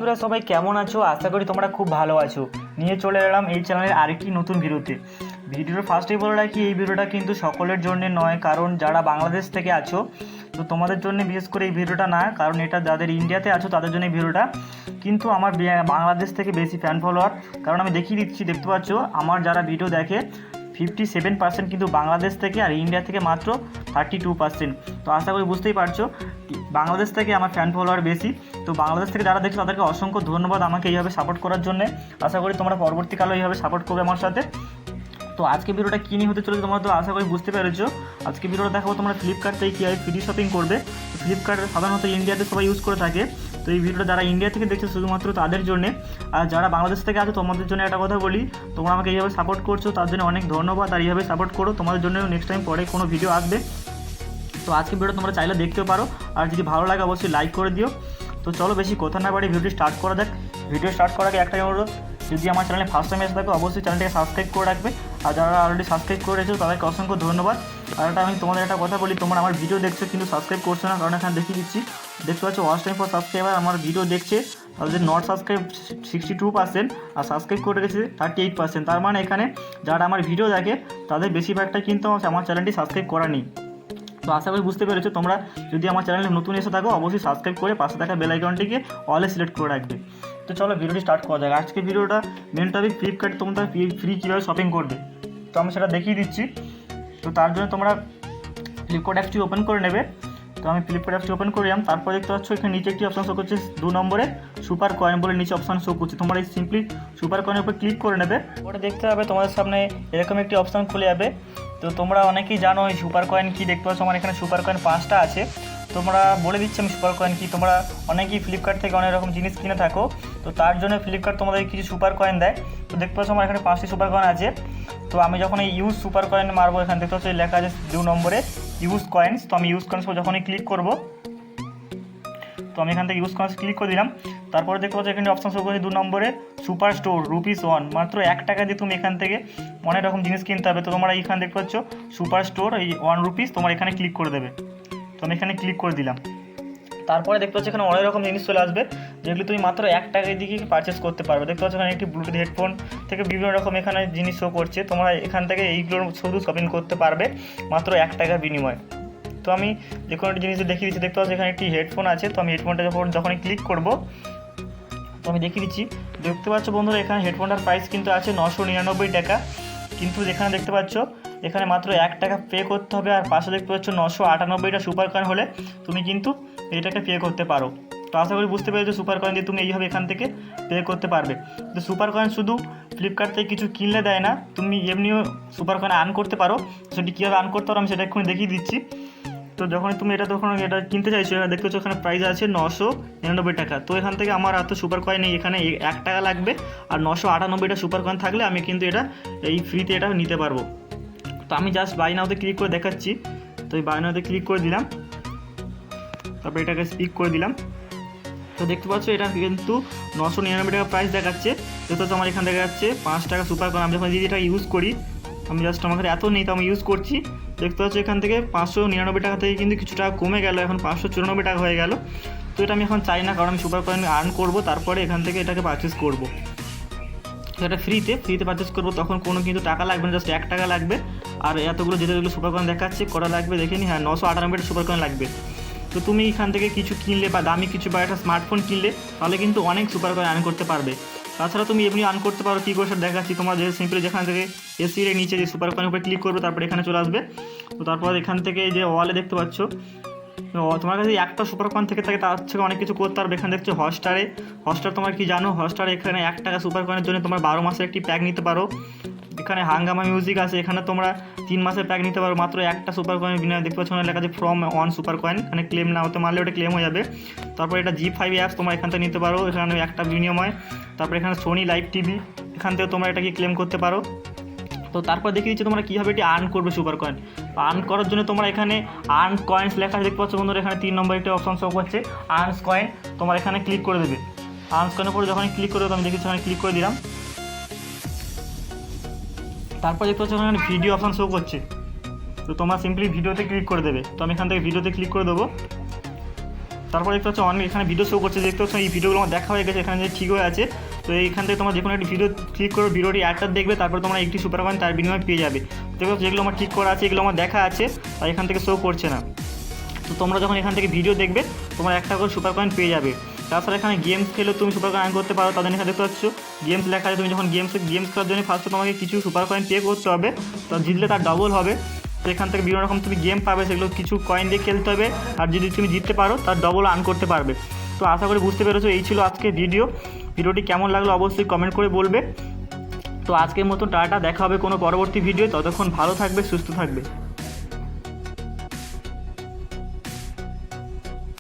বন্ধুরা সবাই কেমন আছো? আশা করি তোমরা খুব ভালো আছো। নিয়ে চলে এলাম এই চ্যানেলের আরেকটি নতুন ভিডিওতে। ভিডিওর ফার্স্টেই বলে রাখি, এই ভিডিওটা কিন্তু সকলের জন্য নয়, কারণ যারা বাংলাদেশ থেকে আছো তো তোমাদের জন্য বিশেষ করে এই ভিডিওটা না, কারণ এটা যাদের ইন্ডিয়াতে আছো তাদের জন্য এই ভিডিওটা। কিন্তু আমার বাংলাদেশ থেকে বেশি ফ্যান ফলোয়ার, কারণ আমি দেখিয়ে দিচ্ছি, দেখতে পাচ্ছ আমার যারা ভিডিও দেখে 57% কিন্তু বাংলাদেশ থেকে, আর ইন্ডিয়া থেকে মাত্র 32%। তো আশা করি বুঝতেই পারছো বাংলাদেশ থেকে আমার ফ্যান ফলোয়ার বেশি। তো বাংলাদেশ থেকে যারা দেখছো তাদেরকে অসংখ্য ধন্যবাদ আমাকে এইভাবে সাপোর্ট করার জন্য। আশা করি তোমরা পরবর্তীকালে এইভাবে সাপোর্ট করবে আমার সাথে। তো আজকে ভিডিওটা কী নিয়ে হতে চলেছে তোমরা তো আশা করি বুঝতে পেরেছো। আজকে ভিডিওটা দেখাবো তোমরা ফ্লিপকার্ট থেকে কীভাবে ফ্রি শপিং করবে। ফ্লিপকার্ট সাধারণত ইন্ডিয়াতে সবাই ইউজ করে থাকে। তো এই ভিডিওটা যারা ইন্ডিয়া থেকে দেখছো শুধুমাত্র তাদের জন্য, আর যারা বাংলাদেশ থেকে আছে তোমাদের জন্য একটা কথা বলি, তোমরা আমাকে এইভাবে সাপোর্ট করছো তার জন্য অনেক ধন্যবাদ। আর এইভাবে সাপোর্ট করো, তোমাদের জন্য নেক্সট টাইম পরে কোনো ভিডিও আসবে। তো আজকে ভিডিও তোমরা চাইলে দেখতেও পারো, আর যদি ভালো লাগে অবশ্যই লাইক করে দিও। তো চলো বেশি কথা না বাড়ি ভিডিও স্টার্ট করা যাক। ভিডিও স্টার্ট করার আগে একটাই অনুরোধ, যদি আমার চ্যানেলে ফার্স্ট টাইম এসে থাকো অবশ্যই চ্যানেলটাকে সাবস্ক্রাইব করে রাখবে। আর যারা অলরেডি সাবস্ক্রাইব করে রেখেছো তাদেরকে অসংখ্য ধন্যবাদ। আর এটা আমি তোমাদের একটা কথা বলি, তোমরা আমার ভিডিও দেখছো কিন্তু সাবস্ক্রাইব করছো না, কারণ এখানে দেখিয়ে দিচ্ছি, দেখতে পাচ্ছ ওয়াচ টাইম ফর সাবস্ক্রাইবার আমার ভিডিও দেখছে, তাদের নট সাবস্ক্রাইব 62% আর সাবস্ক্রাইব করে রেখেছে 38%। তার মানে এখানে যারা আমার ভিডিও দেখে তাদের বেশিরভাগটা কিন্তু আমার চ্যানেলটি সাবস্ক্রাইব করা নেই। তো আশা করি বুঝতে পেরেছো। তোমরা যদি আমার চ্যানেলে নতুন এসে থাকো অবশ্যই সাবস্ক্রাইব করে পাশে থাকা বেল আইকনটিকে অলে সিলেক্ট করে রাখবে। তো চলো ভিডিওটি স্টার্ট করা যাক। আজকে ভিডিওটা মেন টপিক ফ্লিপকার্ট তোমরা ফ্রি কীভাবে শপিং করবে, তো আমি সেটা দেখিয়ে দিচ্ছি। তো তার জন্য তোমরা ফ্লিপকার্ট অ্যাপটি ওপেন করে নেবে। তো আমি ফ্লিপকার্ট অ্যাপটি ওপেন করলাম, তারপর দেখতে পাচ্ছ এখানে নিচে একটি অপশান শো করছে 2 নম্বরে সুপার কয়েন বলে নিচে অপশান শো করছে। তোমরা এই সিম্পলি সুপার কয়েনের উপর ক্লিক করে নেবে। ওটা দেখতে হবে তোমাদের সামনে এরকম একটি অপশান খুলে যাবে। তো তোমরা অনেকেই জানো এই সুপার কয়েন কী, দেখতে পাচ্ছ আমার এখানে সুপার কয়েন 5টা আছে। তোমরা বলে দিচ্ছি আমি সুপার কয়েন কি। তোমরা অনেকেই ফ্লিপকার্ট থেকে অনেক রকম জিনিস কিনে থাকো, তো তার জন্য ফ্লিপকার্ট তোমাদের কিছু সুপার কয়েন দেয়। তো দেখতে পাচ্ছ আমার এখানে 5টি সুপার কয়েন আছে। তো আমি যখন এই ইউজ সুপার কয়েন মারবো, এখানে দেখতে পাচ্ছ লেখা আছে 2 নম্বরে ইউজ কয়েন্স। তো আমি ইউজ কয়েন্স যখনই ক্লিক করবো, তো আমি এখান থেকে ইউজ কয়েন্স ক্লিক করে দিলাম। তারপরে দেখতে পাচ্ছ এখানে অপশান শো করছে 2 নম্বরে সুপার স্টোর ₹1। মাত্র 1 টাকা দিয়ে তুমি এখান থেকে অনেক রকম জিনিস কিনতে হবে। তো তোমরা এইখানে দেখতে পাচ্ছ সুপার স্টোর এই ₹1 তোমার এখানে ক্লিক করে দেবে। তো আমি এখানে ক্লিক করে দিলাম। তারপরে দেখতে পাচ্ছ এখানে অনেক রকম জিনিস চলে আসবে, যেগুলি তুমি মাত্র 1 টাকায় দিয়ে পারচেস করতে পারবে। দেখতে পাচ্ছ এখানে একটি ব্লুটুথ হেডফোন থেকে বিভিন্ন রকম এখানে জিনিস শো করছে। তোমরা এখান থেকে এইগুলোর শুধু শপিং করতে পারবে মাত্র 1 টাকার বিনিময়ে। তো আমি যে কোনো একটা জিনিস দেখিয়ে দিচ্ছি। দেখতে পাচ্ছ এখানে একটি হেডফোন আছে। তো আমি হেডফোনটা যখনই ক্লিক করব, তো আমি দেখিয়ে দিচ্ছি। দেখতে পাচ্ছ বন্ধুরা এখানে হেডফোনটার প্রাইস কিন্তু আছে 999 টাকা, কিন্তু যেখানে দেখতে পাচ্ছ এখানে মাত্র 1 টাকা পে করতে হবে। আর পাশে দেখতে পাচ্ছ 998টা সুপার কয়েন হলে তুমি কিন্তু এটাকে পে করতে পারো। তো আশা করি বুঝতে পেরেছো সুপার কয়েন দিয়ে তুমি এইভাবে এখান থেকে পে করতে পারবে। তো সুপার কয়েন শুধু ফ্লিপকার্ট থেকে কিছু কিনলে দেয় না, তুমি এমনিও সুপার কয়েন আর্ন করতে পারো। সেটি কীভাবে আর্ন করতে পারো আমি সেটা এক্ষুনি দেখিয়ে দিচ্ছি। তো যখন তুমি তখন এটা কিনতে চাইছো, দেখতে পাচ্ছ এখানে প্রাইস আছে 999 টাকা। তো এখান থেকে আমার এত সুপার কয়েন নেই, এখানে 1 টাকা লাগবে, আর 998টা সুপার কয়েন থাকলে আমি কিন্তু এটা এই ফ্রিতে এটা নিতে পারবো। তো আমি জাস্ট বাই নাওতে ক্লিক করে দেখাচ্ছি। তো এই বাই নাওতে ক্লিক করে দিলাম, তারপর এটাকে স্পিক করে দিলাম। তো দেখতে পাচ্ছ এটা কিন্তু 999 টাকা প্রাইস দেখাচ্ছে। দেখতে পাচ্ছ আমার এখানে দেখা যাচ্ছে 5 টাকা সুপার কয়েন। আমি যখন যদি এটা ইউজ করি, আমি জাস্ট আমার এত নেই তো আমি ইউজ করছি। দেখতে পাচ্ছ এখান থেকে 599 টাকা থেকে কিন্তু কিছু টাকা কমে গেল, এখন 594 টাকা হয়ে গেল। তো এটা আমি এখন চাই না, কারণ আমি সুপার কয়েন আর্ন করবো, তারপরে এখান থেকে এটাকে পারচেস করবো। তো এটা ফ্রিতে পারচেস করবো, তখন কোনো কিন্তু টাকা লাগবে না, জাস্ট 1 টাকা লাগবে। আর এতগুলো যেগুলো সুপার কয়েন দেখাচ্ছে করা লাগবে, দেখে নি, হ্যাঁ 998টা সুপার কয়েন লাগবে। তো তুমি এখান থেকে কিছু কিনলে বা দামি কিছু বা একটা স্মার্টফোন কিনলে তাহলে কিন্তু অনেক সুপার কয়েন আর্ন করতে পারবে। তাছাড়া তুমি এমনি আর্ন করতে পারো, কী করে সেটা দেখাচ্ছি। তোমার যে সিম্পলি যেখান থেকে এসির নিচে যে সুপার কয়েনের উপরে ক্লিক করবে, তারপরে এখানে চলে আসবে। তো তারপর এখান থেকে যে ওয়ালে দেখতে পাচ্ছ তোমার কাছে একটা সুপার কয়েন থেকে থাকে, তার থেকে অনেক কিছু করতে পারবে। এখানে দেখছো হটস্টার তোমার কি জানো, হটস্টার এখানে 1 টাকা সুপার কয়েনের জন্য তোমার 12 মাসের একটি প্যাক নিতে পারো। এখানে হাঙ্গামা মিউজিক আছে, এখানে তোমরা 3 মাসের প্যাক নিতে পারো মাত্র 1টা সুপার কয়েন বিনিময়ে। দেখতে পাচ্ছ লেখা আছে ফ্রম 1 সুপার কয়েন, এখানে ক্লেম না হতে মারলে ওটা ক্লেম হয়ে যাবে। তারপর এটা G5 অ্যাপস তোমরা এখান থেকে নিতে পারো, এখানে 1টা বিনিময়। তারপর এখানে সোনি লাইভ টিভি, এখান থেকে তোমরা এটাকে ক্লেম করতে পারো। তো তারপর দেখিয়ে দিচ্ছি তোমরা কীভাবে এটি আর্ন করবে সুপার কয়েন। আর্ন করার জন্য তোমরা এখানে আর্ন কয়েন্স লেখা দেখতে পাচ্ছ বন্ধুরা, এখানে 3 নম্বর একটা অপশন শো করছে আর্নস কয়েন। তোমার এখানে ক্লিক করে দেবে। আর্নস কয়েনের উপরে যখন ক্লিক করবে, আমি দেখেছি এখানে ক্লিক করে দিলাম। তারপর দেখতে পাচ্ছ এখানে ভিডিও অপশান শো করছে। তো তোমরা সিম্পলি ভিডিওতে ক্লিক করে দেবে। তো আমি এখান থেকে ভিডিওতে ক্লিক করে দেবো। তারপরে দেখতে পাচ্ছ অনেক এখানে ভিডিও শো করছে, দেখতে পাচ্ছ এই ভিডিওগুলো আমার দেখা হয়ে গেছে, এখানে যে ঠিক হয়ে আছে। তো এইখান থেকে তোমরা যে কোনো একটি ভিডিও ক্লিক করো, ভিডিওটি একটা দেখবে, তারপর তোমরা একটি সুপার কয়েন তার বিনিময়ে পেয়ে যাবে। দেখো যেগুলো আমার ঠিক করা আছে এগুলো আমার দেখা আছে, তাই এখান থেকে শো করছে না। তো তোমরা যখন এখান থেকে ভিডিও দেখবে তোমরা একটা করে সুপার কয়েন পেয়ে যাবে। তাছাড়া এখানে গেমস খেলে তুমি সুপার কয়েন করতে পারো, তাদের এখানে দেখতে পাচ্ছ গেমস লেখা আছে। তুমি যখন গেমস খেলার জন্য ফার্স্টে তোমাকে কিছু সুপার কয়েন পে করতে হবে, তো জিতলে তার ডবল হবে। তো এখান থেকে বিভিন্ন রকম তুমি গেম পাবে, সেগুলো কিছু কয়েন দিয়ে খেলতে হবে, আর যদি তুমি জিততে পারো তার ডবল আর্ন করতে পারবে। তো আশা করি বুঝতে পেরেছো, এই ছিল আজকে ভিডিওটি কেমন লাগলো অবশ্যই কমেন্ট করে বলবে। তো আজকের মতো টাটা, দেখা হবে কোনো পরবর্তী ভিডিও, ততক্ষণ ভালো থাকবে, সুস্থ থাকবে।